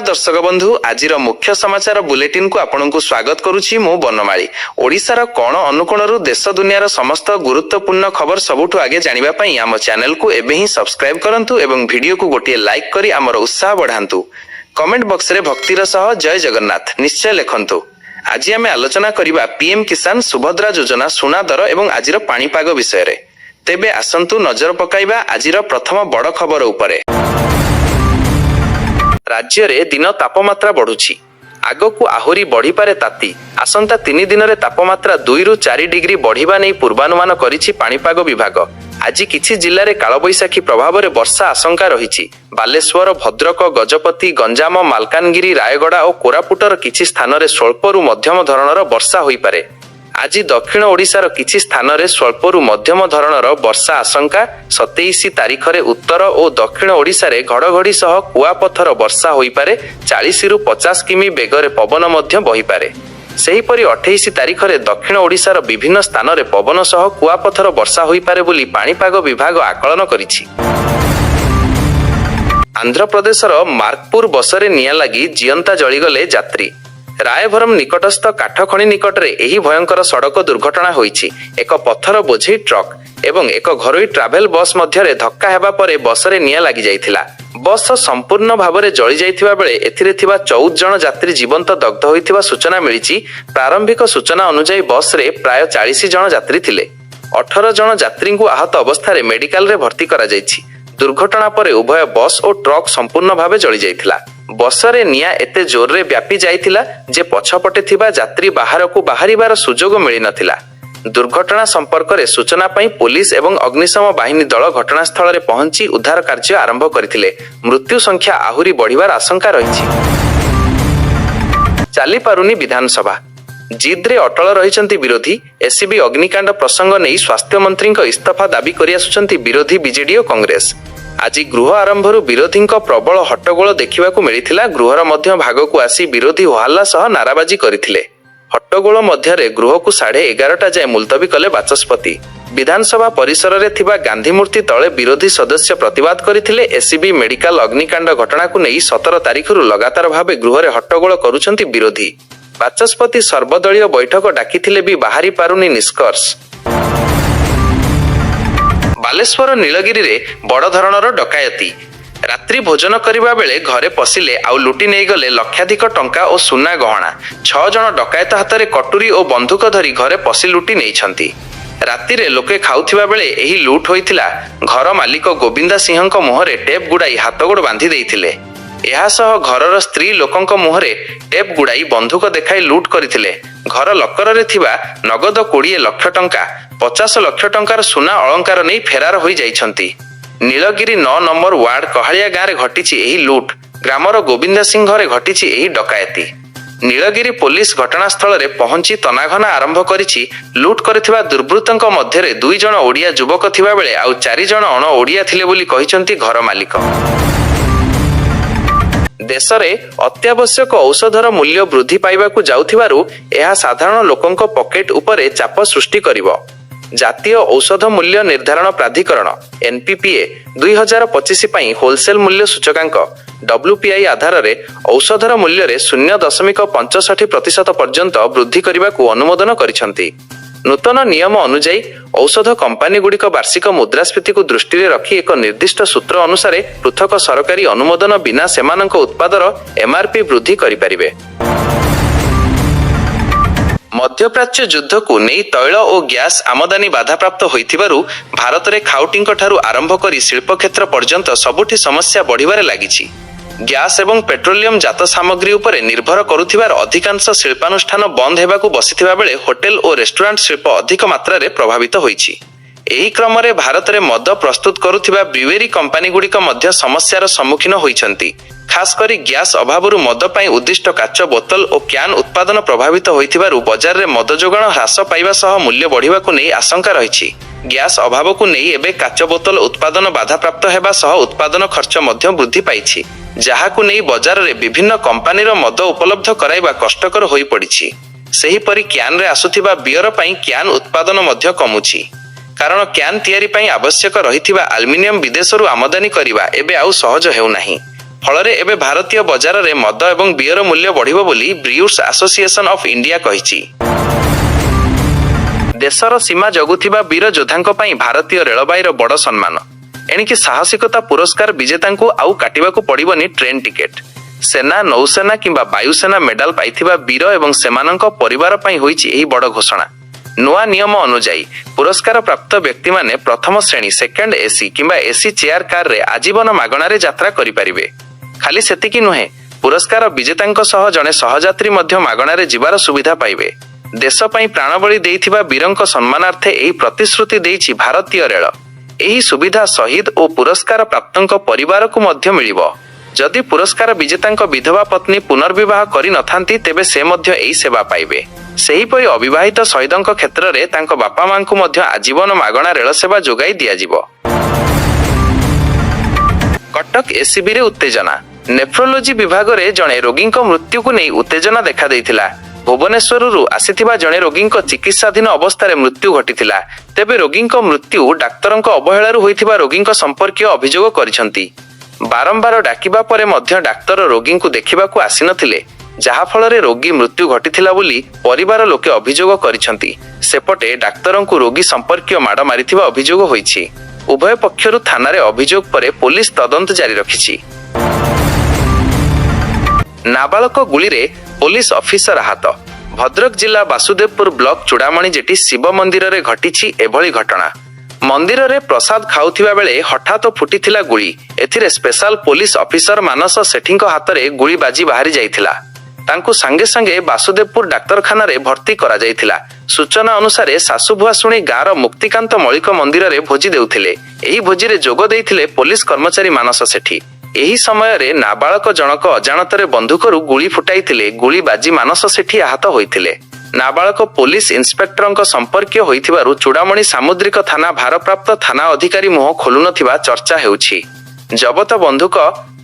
नमस्कार दर्शक बंधु आज मुख्य समाचार बुलेटिन को आपनको स्वागत करुछि मु बनमाली। ओडिशार कोण अनुकोणरू देश दुनियार समस्त गुरुत्वपूर्ण खबर सबुठु आगे जानिबा पई आम चैनल को एबे ही सब्सक्राइब करंतु एवं वीडियो को गोटिए लाइक करी हमर उत्साह बढ़ांतु। कमेंट बॉक्स रे भक्तिर सह जय जगन्नाथ निश्चय लिखंतु। आज आमे आलोचना करिबा पीएम किसान सुभद्रा योजना सुना दर एवं आजिर पाणीपाग विषय रे। तेबे आसंतु नजर पकाइबा आजिर प्रथम बड़ खबर उपरे। राज्य रे दिन तापमात्रा बढ़ुछि, आगकू आहुरी बढ़ी पारे ताती। आसंता 3 दिन रे तापमात्रा 2 रु 4 डिग्री बढ़िबा नै पूर्वानुमान करिछि पाणीपाग विभाग। आज किछि जिल्ला रे कालबैशाखी प्रभाव रे वर्षा आशंका रहिछि। बालेश्वर, भद्रक, गजपति, गंजाम, मालकानगिरी, रायगड़ा और कोरापुटर किछि स्थान रे स्वल्परु मध्यम धरणर वर्षा होई पारे। आज दक्षिण ओडिशार किछि स्थान रे स्वल्परु मध्यम धरणर वर्षा आशंका। 27 तारिख रे उत्तर और दक्षिण ओडिशा रे घड़घड़ी सह कुआपथर वर्षा होई पारे। 40 रु 50 किमी बेगरे पवन मध्य बही पारे। सेहीपरि 28 तारिख रे दक्षिण ओडिशार विभिन्न स्थान रे पवन सह कुआपथर वर्षा होई पारे बोली पाणीपाग विभाग आकलन करिछि। आंध्र प्रदेशर मार्कपुर बसरे निया लागि जियंता जळीगले यात्री। रायभरम निकटस्थ काठखणी निकटरे एही भयंकर सड़क दुर्घटना होईछि। एक पत्थर बोझेई ट्रक एवं एक घरोई ट्राभेल बस मध्यरे धक्का हेबा परे बसरे निया लागि जाइथिला। बस संपूर्ण भाबरे जळी जाइथिबा बेले एथिरे थिबा 14 जण यात्री जीवंत दग्ध होइथिबा सूचना मिलिछि। प्रारंभिक सूचना अनुसार बस रे प्राय 40 जण यात्री थिले। 18 जण यात्री को आहत अवस्था रे मेडिकल रे भर्ती करा जाइछि। दुर्घटना परे उभय बस और ट्रक संपूर्ण भाबे जळी जाइथिला। बसरे निया एते जोर रे व्यापी जाइथिला जे पछपटे थिबा यात्री बाहर को बाहरिबार सुजोग मिलि नथिला। दुर्घटना संपर्क रे सूचना पाई पुलिस एवं अग्निशम बाहिनी दल घटनास्थल रे पहुंची उद्धार कार्य आरंभ करथिले। मृत्यु संख्या आहुरी बढ़िबार आशंका रहिछि। चाली पारुनी विधानसभा जिद रे अटल रहिसंती विरोधी। एसीबी अग्निकांड प्रसंग नै स्वास्थ्य मंत्री इस्तीफा दाबी करि आसुचंती विरोधी बीजेडी और कांग्रेस। आज गृह आरंभरू विरोधी प्रबल हट्टगोल देखा मिलता। गृहर मध्य भाग को आसी विरोधी हल्ला सह नाराबाजी करथिले। हट्टगोल मध्य गृह को 11:30 जाए मुलतवी कले बाचस्पति। विधानसभा परिसर रे थिबा गांधी मूर्ति तले विरोधी सदस्य प्रतिवाद करथिले। एसीबी मेडिकल अग्निकांड घटना को नहीं 17 तारिख रु लगातार भावे गृह रे हट्टगोल करुछंती विरोधी। बाचस्पति सर्वदलीय बैठक डाकिथिले भी बाहरी पारुनी निष्कर्ष। बालेश्वर नीलगिरी रे बड़ धरणर डकायती। रात्रि भोजन करिबा बेले घरे पसिले आउ लुटी नै गले लक्षाधिक टंका और सुना गहना। 6 जण डकायत हाथ में कटुरी और बंधुक धरी घरे पसि लुटी नैछंती। राति रे लोके खाउथिबा बेले एही लुट होइथिला। घर मालिक गोविंदा सिंहक मुहरे टेप गुड़ाई हाथगोड़ बांधी देइथिले। एहा सह घरर स्त्री लोकंक मुहरे टेप गुड़ाई बंधुक देखाई लुट करथिले। घर लकर रे थिबा नगद 20 लाख टंका 50 लाख टंकार सुना अलंकार नहीं फेरार होई जाइछंती। नीलगिरी 9 नंबर वार्ड कहालिया गाँव रे घटिछि एही लुट। ग्रामर गोविंदा सिंह घरे घटिछि एही डकायती। नीलगिरी पुलिस घटनास्थल रे पहुंची तनाघना आरंभ करिछि। लुट करथिबा दुर्बृत्तंक मध्यरे 2 जण ओडिया युवक थिबा बेले आउ 4 जण अण ओडिया थिले बोली कहिसंती घर मालिक। देश रे अत्यावश्यक औषधर मूल्य वृद्धि पाइबाकू जाउथिबारु एहा साधारण लोकंक पॉकेट उपरे चाप सृष्टि करिवो। जातीय औषध मूल्य निर्धारण प्राधिकरण एनपीपीए 2025 पई होलसेल मूल्य सूचकांक डब्ल्यूपीआई आधार रे औषधर मूल्य रे 0.65% पर्यंत वृद्धि करबाकू अनुमोदन करिसंती। नूतन नियम अनुसार औषध कंपानी गुड़िक वार्षिक मुद्रास्फीति को दृष्टि रे रखी एक निर्दिष्ट सूत्र अनुसार पृथक सरकारी अनुमोदन बिना सेमानक उत्पादर एमआरपी वृद्धि करिपारिबे। मध्यप्राच्य युद्ध को नहीं तैल और गैस आमदानी बाधाप्राप्त होइथिबारु भारत रे खाउटिंक ठारू आरंभ करी शिल्प क्षेत्र पर्यंत सबुठी समस्या बढ़िबारे लागिछि। गैस एवं पेट्रोलियम जात सामग्री उपरे निर्भर करुथिबार अधिकांश शिल्पानुष्ठान बंद हेबाकू बसिथिबा बेले होटेल और रेस्टोरेंट शिल्प अधिक मात्रा रे प्रभावित होइछि। एही क्रम रे भारत रे मद प्रस्तुत करुथिबा ब्रुवेरी कंपानी गुड़िक मध्य समस्यार सम्मुखीन होइछंती। खास करी गैस अभावरु मद पाई उद्दिष्ट काच बोतल और क्यान उत्पादन प्रभावित होइथिबारु बजार रे मद जोगाण ह्रास पाइबा सह मूल्य बढ़िबाकू नै आशंका रहिछि। गैस अभाव को नहीं एबे काच बोतल उत्पादन बाधाप्राप्त हेबा सह उत्पादन खर्च मध्य वृद्धि पाइछि। जहाकू नहीं बजार रे विभिन्न कंपानीर मद उपलब्ध कराइबा कष्टकर होई पड़िछि। सेहीपरि क्यान रे आसुथिबा बियर पाई क्यान उत्पादन मध्य कमुछि। कारण क्यान तैयारी पाई आवश्यक रहिथिबा एल्युमिनियम विदेशरू आमदानी करिबा एबे आउ सहज हेउ नाही। ଫଳରେ ଏବେ ଭାରତୀୟ ବଜାରରେ ମଦ ଏବଂ ବିୟର ମୂଲ୍ୟ ବଢ଼ିବ ବୋଲି ବ୍ରିୟୁର୍ସ ଆସୋସିଏସନ ଅଫ୍ ଇଣ୍ଡିଆ କହିଛି। ଦେଶର ସୀମା ଜଗୁଥିବା ବୀର ଯୋଦ୍ଧାଙ୍କ ପାଇଁ ଭାରତୀୟ ରେଳବାଇର ବଡ଼ ସମ୍ମାନ। ଏଣିକି ସାହସିକତା ପୁରସ୍କାର ବିଜେତାଙ୍କୁ ଆଉ କାଟିବାକୁ ପଡ଼ିବନି ଟ୍ରେନ୍ ଟିକେଟ୍। ସେନା, ନୌସେନା କିମ୍ବା ବାୟୁସେନା ମେଡାଲ ପାଇଥିବା ବୀର ଏବଂ ସେମାନଙ୍କ ପରିବାର ପାଇଁ ହୋଇଛି ଏହି ବଡ଼ ଘୋଷଣା। ନୂଆ ନିୟମ ଅନୁଯାୟୀ ପୁରସ୍କାର ପ୍ରାପ୍ତ ବ୍ୟକ୍ତିମାନେ ପ୍ରଥମ ଶ୍ରେଣୀ ସେକେଣ୍ଡ ଏସି କିମ୍ବା ଏସି ଚେୟାର କାରରେ ଆଜୀବନ ମାଗଣାରେ ଯାତ୍ରା କରିପାରିବେ। ଖାଲି ସେତିକି ନୁହେଁ, ପୁରସ୍କାର ବିଜେତାଙ୍କ ସହ ଜଣେ ସହଯାତ୍ରୀ ମଧ୍ୟ ମାଗଣାରେ ଯିବାର ସୁବିଧା ପାଇବେ। ଦେଶ ପାଇଁ ପ୍ରାଣବଳି ଦେଇଥିବା ବୀରଙ୍କ ସମ୍ମାନାର୍ଥେ ଏହି ପ୍ରତିଶ୍ରୁତି ଦେଇଛି ଭାରତୀୟ ରେଳ। ଏହି ସୁବିଧା ଶହୀଦ ଓ ପୁରସ୍କାର ପ୍ରାପ୍ତଙ୍କ ପରିବାରକୁ ମଧ୍ୟ ମିଳିବ। ଯଦି ପୁରସ୍କାର ବିଜେତାଙ୍କ ବିଧବା ପତ୍ନୀ ପୁନର୍ବିବାହ କରିନଥାନ୍ତି ତେବେ ସେ ମଧ୍ୟ ଏହି ସେବା ପାଇବେ। ସେହିପରି ଅବିବାହିତ ଶହୀଦଙ୍କ କ୍ଷେତ୍ରରେ ତାଙ୍କ ବାପା ମାଙ୍କୁ ମଧ୍ୟ ଆଜୀବନ ମାଗଣା ରେଳ ସେବା ଯୋଗାଇ ଦିଆଯିବ। କଟକ ଏସ୍ସିବିରେ ଉତ୍ତେଜନା। ନେଫ୍ରୋଲୋଜି ବିଭାଗରେ ଜଣେ ରୋଗୀଙ୍କ ମୃତ୍ୟୁକୁ ନେଇ ଉତ୍ତେଜନା ଦେଖାଦେଇଥିଲା। ଭୁବନେଶ୍ୱରରୁ ଆସିଥିବା ଜଣେ ରୋଗୀଙ୍କ ଚିକିତ୍ସାଧୀନ ଅବସ୍ଥାରେ ମୃତ୍ୟୁ ଘଟିଥିଲା। ତେବେ ରୋଗୀଙ୍କ ମୃତ୍ୟୁ ଡାକ୍ତରଙ୍କ ଅବହେଳାରୁ ହୋଇଥିବା ରୋଗୀଙ୍କ ସମ୍ପର୍କୀୟ ଅଭିଯୋଗ କରିଛନ୍ତି। ବାରମ୍ବାର ଡାକିବା ପରେ ମଧ୍ୟ ଡାକ୍ତର ରୋଗୀଙ୍କୁ ଦେଖିବାକୁ ଆସିନଥିଲେ, ଯାହାଫଳରେ ରୋଗୀ ମୃତ୍ୟୁ ଘଟିଥିଲା ବୋଲି ପରିବାର ଲୋକେ ଅଭିଯୋଗ କରିଛନ୍ତି। ସେପଟେ ଡାକ୍ତରଙ୍କୁ ରୋଗୀ ସମ୍ପର୍କୀୟ ମାଡ଼ ମାରିଥିବା ଅଭିଯୋଗ ହୋଇଛି। ଉଭୟ ପକ୍ଷରୁ ଥାନାରେ ଅଭିଯୋଗ ପରେ ପୋଲିସ ତଦନ୍ତ ଜାରି ରଖିଛି। ନାବାଳକ ଗୁଳିରେ ପୋଲିସ ଅଫିସର ଆହତ। ଭଦ୍ରକ ଜିଲ୍ଲା ବାସୁଦେବପୁର ବ୍ଲକ ଚୂଡ଼ାମଣି ଜେଟି ଶିବ ମନ୍ଦିରରେ ଘଟିଛି ଏଭଳି ଘଟଣା। ମନ୍ଦିରରେ ପ୍ରସାଦ ଖାଉଥିବା ବେଳେ ହଠାତ୍ ଫୁଟିଥିଲା ଗୁଳି। ଏଥିରେ ସ୍ପେଶାଲ ପୋଲିସ ଅଫିସର ମାନସ ସେଠୀଙ୍କ ହାତରେ ଗୁଳି ବାଜି ବାହାରି ଯାଇଥିଲା। ତାଙ୍କୁ ସାଙ୍ଗେ ସାଙ୍ଗେ ବାସୁଦେବପୁର ଡାକ୍ତରଖାନାରେ ଭର୍ତ୍ତି କରାଯାଇଥିଲା। ସୂଚନା ଅନୁସାରେ ଶାଶୁ ଭୁଆଶୁଣୀ ଗାଁର ମୁକ୍ତିକାନ୍ତ ମଳିକ ମନ୍ଦିରରେ ଭୋଜି ଦେଉଥିଲେ। ଏହି ଭୋଜିରେ ଯୋଗ ଦେଇଥିଲେ ପୋଲିସ କର୍ମଚାରୀ ମାନସ ସେଠୀ। ଏହି ସମୟରେ ନାବାଳକ ଜଣକ ଅଜାଣତରେ ବନ୍ଧୁକରୁ ଗୁଳି ଫୁଟାଇଥିଲେ। ଗୁଳି ବାଜି ମାନସ ସେଠୀ ଆହତ ହୋଇଥିଲେ। ନାବାଳକ ପୋଲିସ ଇନ୍ସପେକ୍ଟରଙ୍କ ସମ୍ପର୍କୀୟ ହୋଇଥିବାରୁ ଚୂଡ଼ାମଣି ସାମୁଦ୍ରିକ ଥାନା ଭାରପ୍ରାପ୍ତ ଥାନା ଅଧିକାରୀ ମୁହଁ ଖୋଲୁନଥିବା ଚର୍ଚ୍ଚା ହେଉଛି। ଜବତ ବନ୍ଧୁକ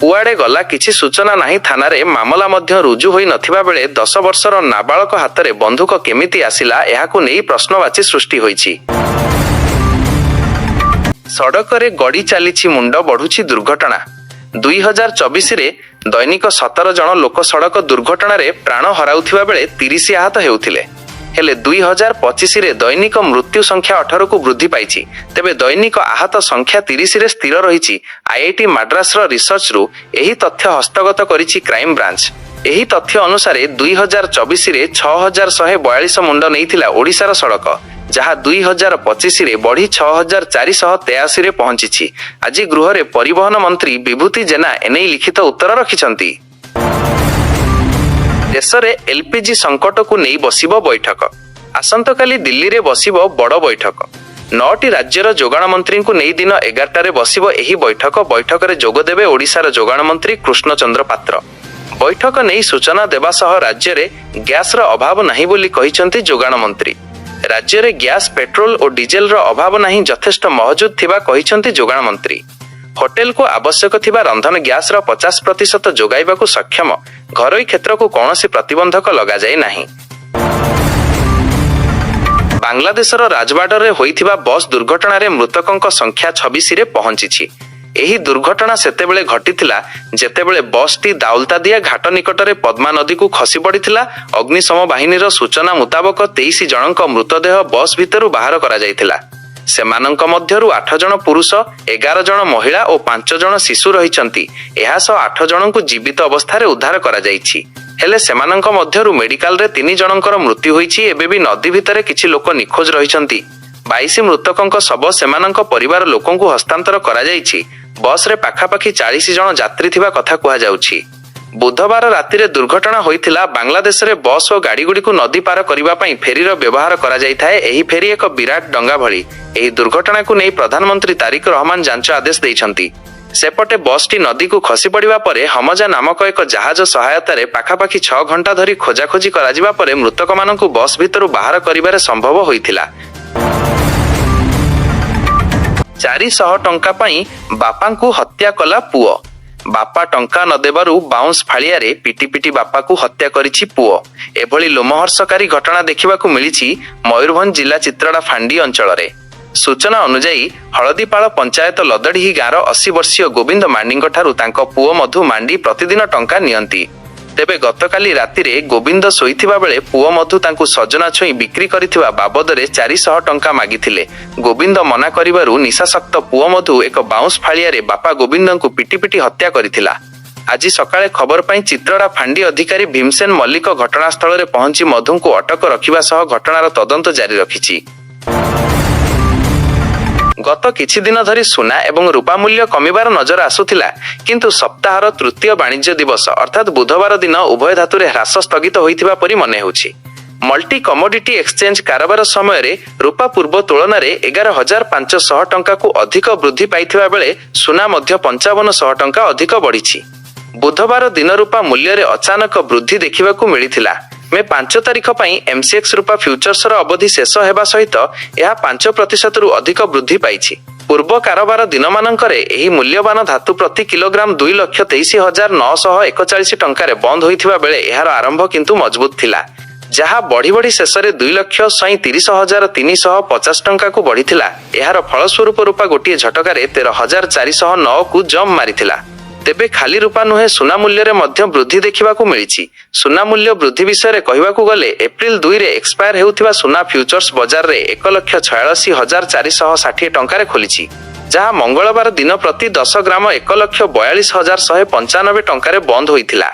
କୁଆଡ଼େ ଗଲା କିଛି ସୂଚନା ନାହିଁ। ଥାନାରେ ମାମଲା ମଧ୍ୟ ରୁଜୁ ହୋଇ ନଥିବା ବେଳେ 10 ବର୍ଷର ନାବାଳକ ହାତରେ ବନ୍ଧୁକ କେମିତି ଆସିଲା, ଏହାକୁ ନେଇ ପ୍ରଶ୍ନବାଚୀ ସୃଷ୍ଟି ହୋଇଛି। ସଡ଼କରେ ଗଡ଼ି ଚାଲିଛି ମୁଣ୍ଡ ବଢୁଛି ଦୁର୍ଘଟଣା। 2024ରେ ଦୈନିକ 17 ଜଣ ଲୋକ ସଡ଼କ ଦୁର୍ଘଟଣାରେ ପ୍ରାଣ ହରାଉଥିବା ବେଳେ 30 ଆହତ ହେଉଥିଲେ। ହେଲେ 2025ରେ ଦୈନିକ ମୃତ୍ୟୁ ସଂଖ୍ୟା 18କୁ ବୃଦ୍ଧି ପାଇଛି। ତେବେ ଦୈନିକ ଆହତ ସଂଖ୍ୟା 30ରେ ସ୍ଥିର ରହିଛି। ଆଇଆଇଟି ମାଡ୍ରାସର ରିସର୍ଚ୍ଚରୁ ଏହି ତଥ୍ୟ ହସ୍ତଗତ କରିଛି କ୍ରାଇମ ବ୍ରାଞ୍ଚ। ଏହି ତଥ୍ୟ ଅନୁସାରେ 2024ରେ 6142 ମୁଣ୍ଡ ନେଇଥିଲା ଓଡ଼ିଶାର ସଡ଼କ, ଯାହା 2025ରେ ବଢ଼ି 6483ରେ ପହଞ୍ଚିଛି। ଆଜି ଗୃହରେ ପରିବହନ ମନ୍ତ୍ରୀ ବିଭୂତି ଜେନା ଏନେଇ ଲିଖିତ ଉତ୍ତର ରଖିଛନ୍ତି। ଦେଶରେ ଏଲ୍ପିଜି ସଂକଟକୁ ନେଇ ବସିବ ବୈଠକ। ଆସନ୍ତାକାଲି ଦିଲ୍ଲୀରେ ବସିବ ବଡ଼ ବୈଠକ। 9ଟି ରାଜ୍ୟର ଯୋଗାଣ ମନ୍ତ୍ରୀଙ୍କୁ ନେଇ ଦିନ 11ଟାରେ ବସିବ ଏହି ବୈଠକ। ବୈଠକରେ ଯୋଗଦେବେ ଓଡ଼ିଶାର ଯୋଗାଣ ମନ୍ତ୍ରୀ କୃଷ୍ଣଚନ୍ଦ୍ର ପାତ୍ର। ବୈଠକ ନେଇ ସୂଚନା ଦେବା ସହ ରାଜ୍ୟରେ ଗ୍ୟାସର ଅଭାବ ନାହିଁ ବୋଲି କହିଛନ୍ତି ଯୋଗାଣ ମନ୍ତ୍ରୀ। ରାଜ୍ୟରେ ଗ୍ୟାସ, ପେଟ୍ରୋଲ ଓ ଡିଜେଲର ଅଭାବ ନାହିଁ, ଯଥେଷ୍ଟ ମହଜୁଦ ଥିବା କହିଛନ୍ତି ଯୋଗାଣ ମନ୍ତ୍ରୀ। ହୋଟେଲକୁ ଆବଶ୍ୟକ ଥିବା ରନ୍ଧନ ଗ୍ୟାସର 50% ଯୋଗାଇବାକୁ ସକ୍ଷମ। ଘରୋଇ କ୍ଷେତ୍ରକୁ କୌଣସି ପ୍ରତିବନ୍ଧକ ଲଗାଯାଇ ନାହିଁ। ବାଂଲାଦେଶର ରାଜବାଡରେ ହୋଇଥିବା ବସ୍ ଦୁର୍ଘଟଣାରେ ମୃତକଙ୍କ ସଂଖ୍ୟା 26ରେ ପହଞ୍ଚିଛି। ଏହି ଦୁର୍ଘଟଣା ସେତେବେଳେ ଘଟିଥିଲା ଯେତେବେଳେ ବସ୍ଟି ଦାଉଲତାଦିଆ ଘାଟ ନିକଟରେ ପଦ୍ମା ନଦୀକୁ ଖସି ପଡ଼ିଥିଲା। ଅଗ୍ନିଶମ ବାହିନୀର ସୂଚନା ମୁତାବକ 23 ଜଣଙ୍କ ମୃତଦେହ ବସ୍ ଭିତରୁ ବାହାର କରାଯାଇଥିଲା। ସେମାନଙ୍କ ମଧ୍ୟରୁ 8 ଜଣ ପୁରୁଷ, 11 ଜଣ ମହିଳା ଓ 5 ଜଣ ଶିଶୁ ରହିଛନ୍ତି। ଏହା ସହ 8 ଜଣଙ୍କୁ ଜୀବିତ ଅବସ୍ଥାରେ ଉଦ୍ଧାର କରାଯାଇଛି। ହେଲେ ସେମାନଙ୍କ ମଧ୍ୟରୁ ମେଡିକାଲରେ 3 ଜଣଙ୍କର ମୃତ୍ୟୁ ହୋଇଛି। ଏବେ ବି ନଦୀ ଭିତରେ କିଛି ଲୋକ ନିଖୋଜ ରହିଛନ୍ତି। 22 ମୃତକଙ୍କ ଶବ ସେମାନଙ୍କ ପରିବାର ଲୋକଙ୍କୁ ହସ୍ତାନ୍ତର କରାଯାଇଛି। ବସ୍ରେ ପାଖାପାଖି 40 ଜଣ ଯାତ୍ରୀ ଥିବା କଥା କୁହାଯାଉଛି। ବୁଧବାର ରାତିରେ ଦୁର୍ଘଟଣା ହୋଇଥିଲା। ବାଂଲାଦେଶରେ ବସ୍ ଓ ଗାଡ଼ିଗୁଡ଼ିକୁ ନଦୀ ପାର କରିବା ପାଇଁ ଫେରିର ବ୍ୟବହାର କରାଯାଇଥାଏ। ଏହି ଫେରି ଏକ ବିରାଟ ଡଙ୍ଗା ଭଳି। ଏହି ଦୁର୍ଘଟଣାକୁ ନେଇ ପ୍ରଧାନମନ୍ତ୍ରୀ ତାରିକ ରହମାନ ଯାଞ୍ଚ ଆଦେଶ ଦେଇଛନ୍ତି। ସେପଟେ ବସ୍ଟି ନଦୀକୁ ଖସି ପଡ଼ିବା ପରେ ହମଜା ନାମକ ଏକ ଜାହାଜ ସହାୟତାରେ ପାଖାପାଖି 6 ଘଣ୍ଟା ଧରି ଖୋଜାଖୋଜି କରାଯିବା ପରେ ମୃତକମାନଙ୍କୁ ବସ୍ ଭିତରୁ ବାହାର କରିବାରେ ସମ୍ଭବ ହୋଇଥିଲା। 400 ଟଙ୍କା ପାଇଁ ବାପାଙ୍କୁ ହତ୍ୟା କଲା ପୁଅ। ବାପା ଟଙ୍କା ନ ଦେବାରୁ ବାଉଁଶ ଫାଳିଆରେ ପିଟି ପିଟି ବାପାକୁ ହତ୍ୟା କରିଛି ପୁଅ। ଏଭଳି ଲୋମହର୍ଷକାରୀ ଘଟଣା ଦେଖିବାକୁ ମିଳିଛି ମୟୂରଭଞ୍ଜ ଜିଲ୍ଲା ଚିତ୍ରଡ଼ା ଫାଣ୍ଡି ଅଞ୍ଚଳରେ। ସୂଚନା ଅନୁଯାୟୀ ହଳଦୀପାଳ ପଞ୍ଚାୟତ ଲଦଡିହି ଗାଁର 80 ବର୍ଷୀୟ ଗୋବିନ୍ଦ ମାଣ୍ଡିଙ୍କ ଠାରୁ ତାଙ୍କ ପୁଅ ମଧୁ ମାଣ୍ଡି ପ୍ରତିଦିନ ଟଙ୍କା ନିଅନ୍ତି। ତେବେ ଗତକାଲି ରାତିରେ ଗୋବିନ୍ଦ ଶୋଇଥିବା ବେଳେ ପୁଅ ମଧୁ ତାଙ୍କୁ ସଜନା ଛୁଇଁ ବିକ୍ରି କରିଥିବା ବାବଦରେ 400 ଟଙ୍କା ମାଗିଥିଲେ। ଗୋବିନ୍ଦ ମନା କରିବାରୁ ନିଶାସକ୍ତ ପୁଅ ମଧୁ ଏକ ବାଉଁଶ ଫାଳିଆରେ ବାପା ଗୋବିନ୍ଦଙ୍କୁ ପିଟି ପିଟି ହତ୍ୟା କରିଥିଲା। ଆଜି ସକାଳେ ଖବର ପାଇଁ ଚିତ୍ରଡ଼ା ଫାଣ୍ଡି ଅଧିକାରୀ ଭୀମସେନ ମଲ୍ଲିକ ଘଟଣାସ୍ଥଳରେ ପହଞ୍ଚି ମଧୁଙ୍କୁ ଅଟକ ରଖିବା ସହ ଘଟଣାର ତଦନ୍ତ ଜାରି ରଖିଛି। ଗତ କିଛି ଦିନ ଧରି ସୁନା ଏବଂ ରୂପା ମୂଲ୍ୟ କମିବାର ନଜର ଆସୁଥିଲା, କିନ୍ତୁ ସପ୍ତାହର ତୃତୀୟ ବାଣିଜ୍ୟ ଦିବସ ଅର୍ଥାତ୍ ବୁଧବାର ଦିନ ଉଭୟ ଧାତୁରେ ହ୍ରାସ ସ୍ଥଗିତ ହୋଇଥିବା ପରି ମନେ ହେଉଛି। ମଲ୍ଟି କମୋଡିଟି ଏକ୍ସଚେଞ୍ଜ କାରବାର ସମୟରେ ରୂପା ପୂର୍ବ ତୁଳନାରେ 11,500 ଟଙ୍କାକୁ ଅଧିକ ବୃଦ୍ଧି ପାଇଥିବା ବେଳେ ସୁନା ମଧ୍ୟ 5,500 ଟଙ୍କା ଅଧିକ ବଢ଼ିଛି। ବୁଧବାର ଦିନ ରୂପା ମୂଲ୍ୟରେ ଅଚାନକ ବୃଦ୍ଧି ଦେଖିବାକୁ ମିଳିଥିଲା। ମେ 5 ତାରିଖ ପାଇଁ ଏମ୍ସିଏକ୍ସ ରୂପା ଫ୍ୟୁଚର୍ସର ଅବଧି ଶେଷ ହେବା ସହିତ ଏହା 5% ଅଧିକ ବୃଦ୍ଧି ପାଇଛି। ପୂର୍ବ କାରବାର ଦିନମାନଙ୍କରେ ଏହି ମୂଲ୍ୟବାନ ଧାତୁ ପ୍ରତି କିଲୋଗ୍ରାମ 2,23,941 ଟଙ୍କାରେ ବନ୍ଦ ହୋଇଥିବା ବେଳେ ଏହାର ଆରମ୍ଭ କିନ୍ତୁ ମଜବୁତ ଥିଲା, ଯାହା ବଢ଼ି ବଢ଼ି ଶେଷରେ 2,30,350 ଟଙ୍କାକୁ ବଢ଼ିଥିଲା। ଏହାର ଫଳସ୍ୱରୂପ ରୂପା ଗୋଟିଏ ଝଟକାରେ 13,409କୁ ଜମ୍ପ ମାରିଥିଲା। ତେବେ ଖାଲି ରୂପା ନୁହେଁ, ସୁନା ମୂଲ୍ୟରେ ମଧ୍ୟ ବୃଦ୍ଧି ଦେଖିବାକୁ ମିଳିଛି। ସୁନା ମୂଲ୍ୟ ବୃଦ୍ଧି ବିଷୟରେ କହିବାକୁ ଗଲେ ଏପ୍ରିଲ 2ରେ ଏକ୍ସପାୟାର ହେଉଥିବା ସୁନା ଫ୍ୟୁଚର୍ସ ବଜାରରେ 1,46,460 ଟଙ୍କାରେ ଖୋଲିଛି, ଯାହା ମଙ୍ଗଳବାର ଦିନ ପ୍ରତି 10 ଗ୍ରାମ 1,42,195 ଟଙ୍କାରେ ବନ୍ଦ ହୋଇଥିଲା।